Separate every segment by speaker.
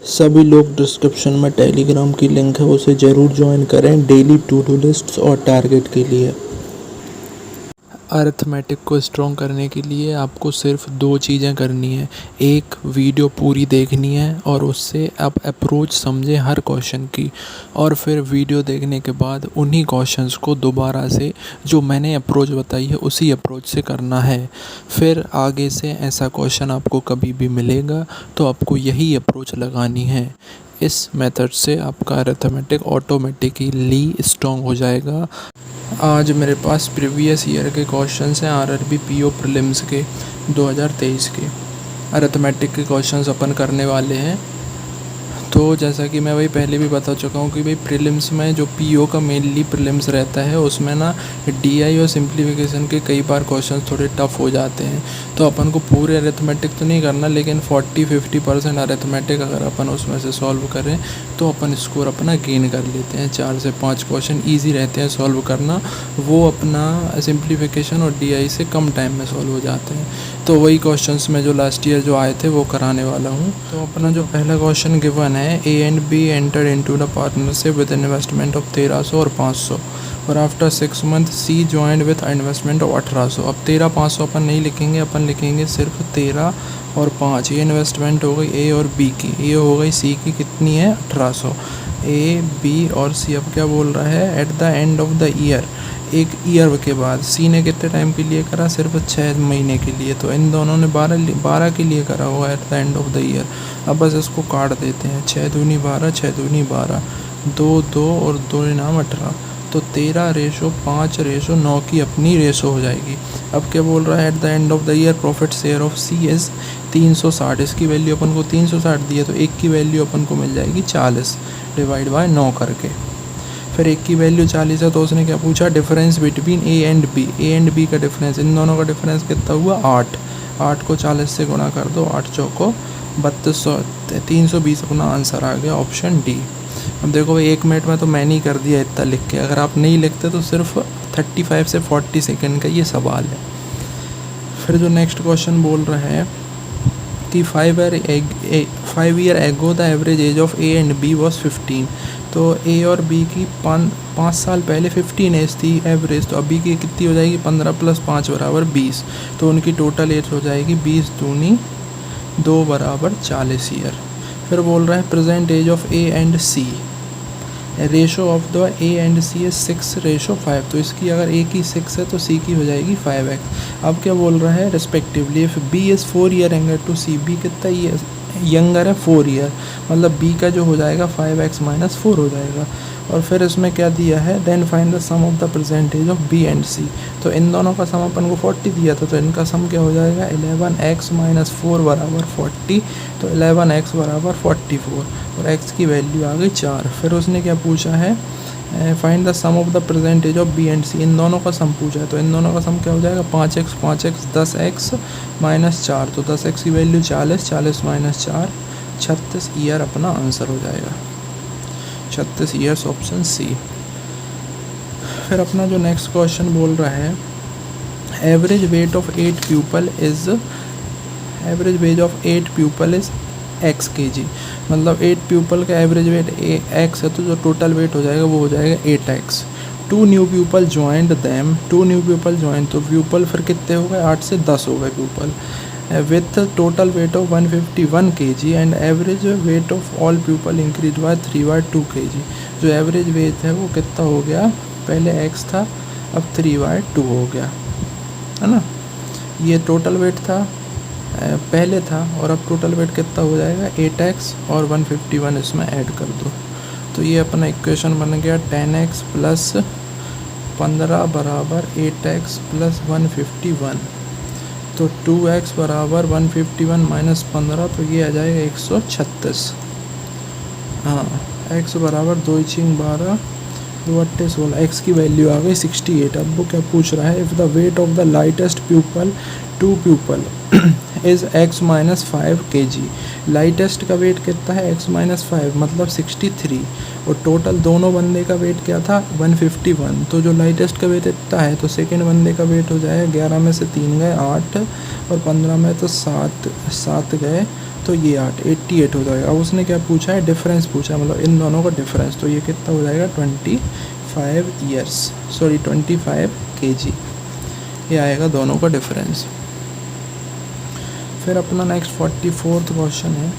Speaker 1: सभी लोग डिस्क्रिप्शन में टेलीग्राम की लिंक है, उसे ज़रूर ज्वाइन करें डेली टू डू लिस्ट्स और टारगेट के लिए। अरिथमेटिक को स्ट्रॉन्ग करने के लिए आपको सिर्फ दो चीज़ें करनी है। एक, वीडियो पूरी देखनी है और उससे आप अप्रोच समझें हर क्वेश्चन की, और फिर वीडियो देखने के बाद उन्हीं क्वेश्चंस को दोबारा से जो मैंने अप्रोच बताई है उसी अप्रोच से करना है। फिर आगे से ऐसा क्वेश्चन आपको कभी भी मिलेगा तो आपको यही अप्रोच लगानी है। इस मेथड से आपका अरिथमेटिक ऑटोमेटिकली स्ट्रॉन्ग हो जाएगा। आज मेरे पास प्रीवियस ईयर के क्वेश्चंस हैं आरआरबी पीओ प्रीलिम्स के 2023 के अरिथमेटिक के क्वेश्चंस अपन करने वाले हैं। तो जैसा कि मैं वही पहले भी बता चुका हूँ कि भाई प्रीलिम्स में जो पीओ का मेनली प्रीलिम्स रहता है उसमें ना डीआई और सिंप्लीफिकेशन के कई बार क्वेश्चंस थोड़े टफ हो जाते हैं। तो अपन को पूरे अरिथमेटिक तो नहीं करना, लेकिन 40-50% अरिथमेटिक अगर अपन उसमें से सॉल्व करें तो अपन स्कोर अपना गेन कर लेते हैं। 4 से 5 क्वेश्चन ईजी रहते हैं सॉल्व करना, वो अपना सिंप्लीफिकेशन और डीआई से कम टाइम में सॉल्व हो जाते हैं। तो वही क्वेश्चंस में जो लास्ट ईयर जो आए थे वो कराने वाला हूँ। तो अपना जो पहला क्वेश्चन गिवन है, A and B enter into the partnership with investment of 1300 और 500 और after 6 month C joined with investment of 1800। अब 1300-500 अपन नहीं लिखेंगे, अपन लिखेंगे सिर्फ 13 और 5। ये इन्वेस्टमेंट हो गई ए और बी की, ये हो गई सी की, कितनी है 1800। ए बी और सी अब क्या बोल रहा है, at the end of the year, एक ईयर के बाद। सी ने कितने टाइम के लिए करा, सिर्फ 6 महीने के लिए, तो इन दोनों ने 12 के लिए करा हुआ eight the end of the year. अब बस इसको काट देते हैं, 6 दूनी 12, 6 दूनी 12, 2 2 और 2 नाम 18, तो 13:5:9 की अपनी रेशो हो जाएगी। अब क्या बोल रहा है, at the end of the year profit share of C is 360। इसकी वैल्यू अपन को 360 दी है, तो एक की वैल्यू अपन को मिल जाएगी 40 डिवाइड बाय 9 करके। फिर एक की वैल्यू 40 है, तो उसने क्या पूछा, difference between A and B. A and B का डिफरेंस, इन दोनों का डिफरेंस कितना हुआ 8। 8 को 40 से गुणा कर दो, 8 चौको 3200, 320 अपना आंसर आ गया, ऑप्शन डी। अब देखो भाई 1 मिनट में तो मैंने ही कर दिया इतना लिख के, अगर आप नहीं लिखते तो सिर्फ 35 से 40 सेकेंड का ये सवाल है। फिर जो नेक्स्ट क्वेश्चन बोल रहा है कि 5 year ago the average age of A and B was 15। तो ए और बी की 5 साल पहले 15 एज थी एवरेज, तो अभी की कितनी हो जाएगी, 15 + 5 = 20। तो उनकी टोटल एज हो जाएगी 20 दूनी 2 = 40 ईयर। फिर बोल रहा है present age of A and C, ratio of the A and C है 6:5। तो इसकी अगर ए की 6 है तो सी की हो जाएगी 5x। अब क्या बोल रहा है, respectively if B is 4 year younger to C, B कितना ये यंगर है 4 ईयर, मतलब बी का जो हो जाएगा 5x - 4 हो जाएगा। और फिर इसमें क्या दिया है, then find the sum of the percentage of B and C. तो इन दोनों का सम अपन को 40 दिया था, तो इनका सम क्या हो जाएगा, 11x - 4 = 40। तो 11x = 44 और x की वैल्यू आ गई 4। फिर उसने क्या पूछा है, find the sum of the percentage of B and C. इन दोनों का सम पूछा है, तो इन दोनों का सम क्या हो जाएगा, 5x 10x - 4। तो 10x की वैल्यू 40, 40 - 4 36 ईयर अपना आंसर हो जाएगा, 36 ईयर्स, ऑप्शन सी। फिर अपना जो नेक्स्ट क्वेश्चन बोल रहा है, average weight of 8 people is x kg। मतलब 8 पीपल का एवरेज वेट x है, तो जो टोटल वेट हो जाएगा वो हो जाएगा 8x। 2 new people joined them, 2 new people join, तो पीपल फिर कितने हो गए, 8 से 10 हो गए people, with total weight of 151 kg and average weight of all people increase by 3/2 kg। जो एवरेज वेट है वो कितना हो गया, पहले x था अब 3/2 हो गया, है ना। ये टोटल वेट था पहले था, और अब टोटल वेट कितना हो जाएगा 8x और 151 इसमें ऐड कर दो। तो ये अपना इक्वेशन बन गया 10x + 15 = 8x + 151। तो 2x = 151 - 15, तो ये आ जाएगा 136। हाँ, x = 2 * 12 2 × 8 = 16। x की वैल्यू आ गई 68। अब वो क्या पूछ रहा है, if the weight of the lightest people 2 people is x - 5 kg। Lightest का वेट कितना है, x - 5 मतलब 63, और टोटल दोनों बंदे का वेट क्या था 151। तो जो लाइटेस्ट का वेट इतना है, तो सेकेंड बंदे का वेट हो जाएगा 11 में से 3 गए 8 और 15 में तो 7 गए, तो ये 88 हो जाएगा। अब उसने क्या पूछा है, डिफरेंस पूछा है, मतलब इन दोनों का डिफरेंस, तो ये कितना हो जाएगा 25 kg, ये आएगा दोनों का डिफरेंस। फिर अपना नेक्स्ट 44th क्वेश्चन है,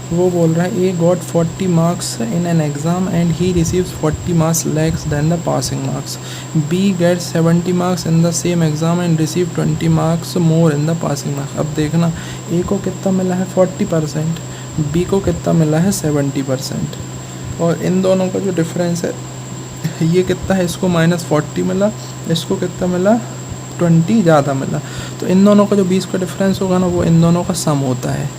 Speaker 1: वो बोल रहा है A got 40 marks in an exam and he receives 40 marks less than the passing marks. B gets 70 marks in the same exam and receive 20 marks more in the passing marks. अब देखना, ए को कितना मिला है 40%, बी को कितना मिला है 70%, और इन दोनों का जो डिफरेंस है ये कितना है, इसको -40 मिला, इसको कितना मिला 20 ज़्यादा मिला। तो इन दोनों का जो 20 का डिफरेंस होगा ना, वो इन दोनों का सम होता है।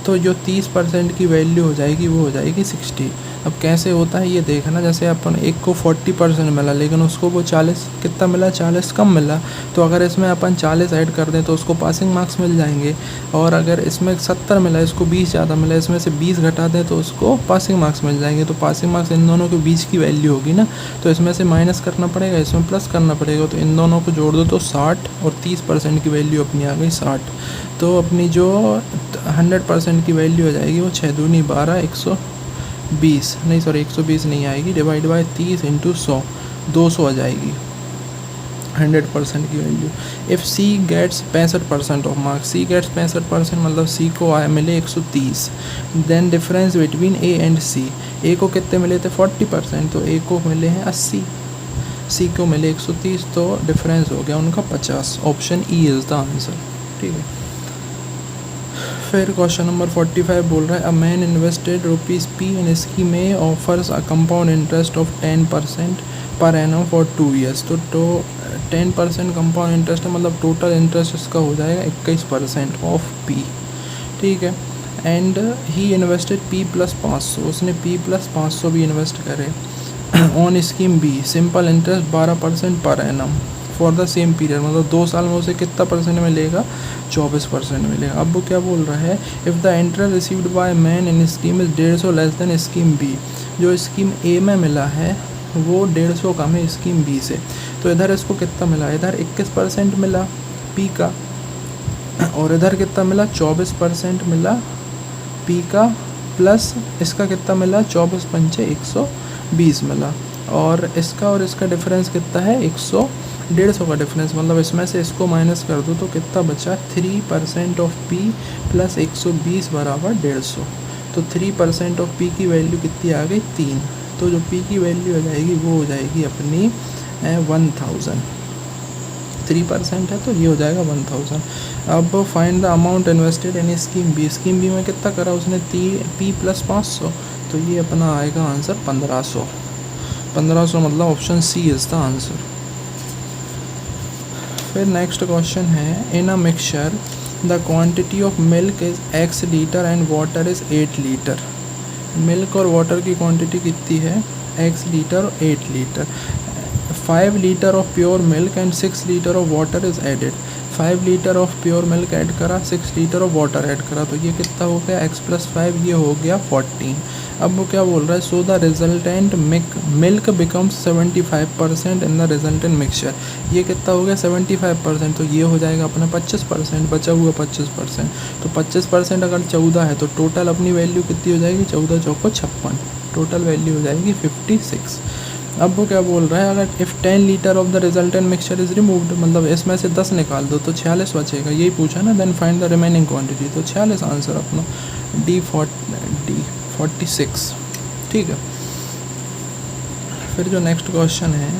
Speaker 1: तो जो 30% की वैल्यू हो जाएगी वो हो जाएगी 60। अब कैसे होता है ये देखना, जैसे अपन एक को 40% मिला लेकिन उसको वो 40 कितना मिला, 40 कम मिला, तो अगर इसमें अपन 40 ऐड कर दें तो उसको पासिंग मार्क्स मिल जाएंगे। और अगर इसमें 70 मिला, इसको 20 ज़्यादा मिला, इसमें से 20 घटा दें तो उसको पासिंग मार्क्स मिल जाएंगे। तो पासिंग मार्क्स इन दोनों के बीच की वैल्यू होगी ना, तो इसमें से माइनस करना पड़ेगा, इसमें प्लस करना पड़ेगा, तो इन दोनों को जोड़ दो तो 60 और 30% की वैल्यू अपनी आ गई 60। तो अपनी जो 100% की वैल्यू हो जाएगी वो 6 दूनी 12, 120 नहीं, सॉरी 120 नहीं आएगी, डिवाइड बाय 30 इंटू 100, 200 आ जाएगी 100% की value. If C gets 65% of marks, C gets 65% मतलब सी को आए मिले 130, then difference between A and C, A को कितने मिले थे 40%, तो ए को मिले हैं 80, सी को मिले 130, तो डिफरेंस हो गया उनका 50। Option E is the answer. ठीक है। फिर क्वेश्चन नंबर 45 बोल रहा है, a man invested ₹P in scheme A offers a compound interest of 10% पर एनम फॉर 2 years। तो 10% कंपाउंड इंटरेस्ट है, मतलब टोटल इंटरेस्ट इसका हो जाएगा 21% ऑफ P। ठीक है। एंड ही इन्वेस्टेड P + 500, उसने P + 500 भी इन्वेस्ट करे on scheme B, simple interest 12% पर annum for the same period, मतलब 2 साल में उसे कितना परसेंट मिलेगा, 24% मिलेगा। अब वो क्या बोल रहा है, if the interest received by man in scheme is 150 less than scheme B, जो स्कीम ए में मिला है वो 150 कम है स्कीम बी से, तो इधर इसको कितना मिला, इधर 21% मिला पी का, और इधर कितना मिला 24% मिला पी का, प्लस इसका कितना मिला 24 × 5 120 मिला, और इसका डिफरेंस कितना है 150 का डिफरेंस, मतलब इसमें से इसको माइनस कर दो तो कितना बचा 3% ऑफ P + 120 बराबर 150। तो 3% ऑफ P की वैल्यू कितनी आ गई 3, तो जो P की वैल्यू हो जाएगी वो हो जाएगी अपनी 1000। 3% है तो ये हो जाएगा 1000। अब find the amount invested in scheme B, scheme B में कितना करा उसने P + 500, तो ये अपना आएगा आंसर 1500। 1500 मतलब option C is the answer. फिर नेक्स्ट क्वेश्चन है, in a mixture the quantity of milk is x litre and water is 8 litre. Milk और वाटर की क्वांटिटी कितनी है, x लीटर और 8 litre. 5 litre of pure milk and 6 litre of water is added. 5 litre of pure milk add करा, 6 litre of water add करा, तो ये कितना हो गया x + 5, ये हो गया 14। अब वो क्या बोल रहा है, so the resultant milk becomes 75% in the resultant mixture, ये कितना हो गया 75%, तो ये हो जाएगा अपना 25%, बचा हुआ 25%, तो 25% अगर 14 है तो टोटल अपनी वैल्यू कितनी हो जाएगी 14 × 4 = 56, टोटल वैल्यू हो जाएगी 56। अब वो क्या बोल रहा है, अगर if 10 litre of the resultant mixture is removed, मतलब इसमें से 10 निकाल दो तो 46 बचेगा, यही पूछा ना, then find the remaining quantity, तो 46 आंसर अपना D 46। ठीक है। फिर जो नेक्स्ट क्वेश्चन है,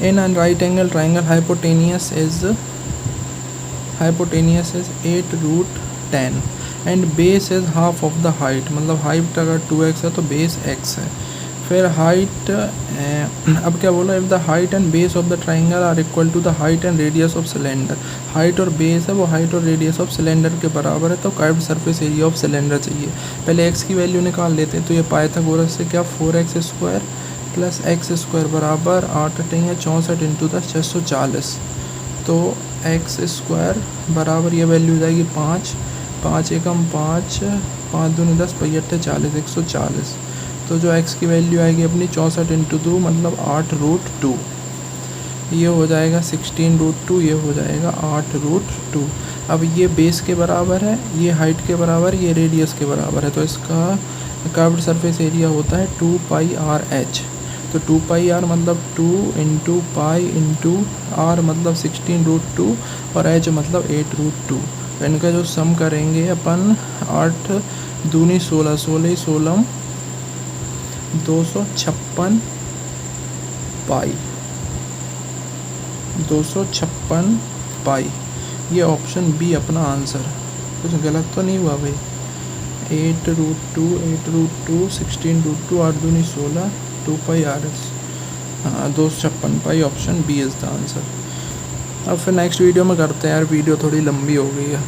Speaker 1: in an right angle triangle hypotenuse is 8√10 and base is half of the height, मतलब हाइट अगर 2x है तो बेस x है। फिर हाइट, अब क्या बोला, if the height and base of the triangle are equal to the height and radius of cylinder, height और बेस है वो हाइट और रेडियस ऑफ सिलेंडर के बराबर है, तो curved surface area of cylinder चाहिए। पहले x की वैल्यू निकाल लेते हैं, तो ये पाइथागोरस से क्या 4x² + x² बराबर 8 × 8 = 64 × 10 640, तो x² बराबर ये वैल्यू हो जाएगी 5, 5 एकम 5, 5 दूनी 10, 5 × 8 = 40, 140, तो जो x की वैल्यू आएगी अपनी 64 × 2 मतलब 8√2, ये हो जाएगा 16√2, ये हो जाएगा 8√2। अब ये बेस के बराबर है, ये हाइट के बराबर, ये रेडियस के बराबर है, तो इसका कर्व्ड सरफेस एरिया होता है 2πr/h। तो 2πr मतलब 2 इंटू पाई इंटू r मतलब 16√2 और h मतलब 8√2। तो इनका जो सम करेंगे अपन 8 दूनी 16, 16 16 256 पाई, 256 पाई। ये ऑप्शन बी अपना आंसर। कुछ गलत तो नहीं हुआ भाई? 8√2 8√2 16√2 8 दूनी 16 2πr/h। हाँ 256 pi, option B is the answer. अब फिर नेक्स्ट वीडियो में करते हैं यार, वीडियो थोड़ी लंबी हो गई है।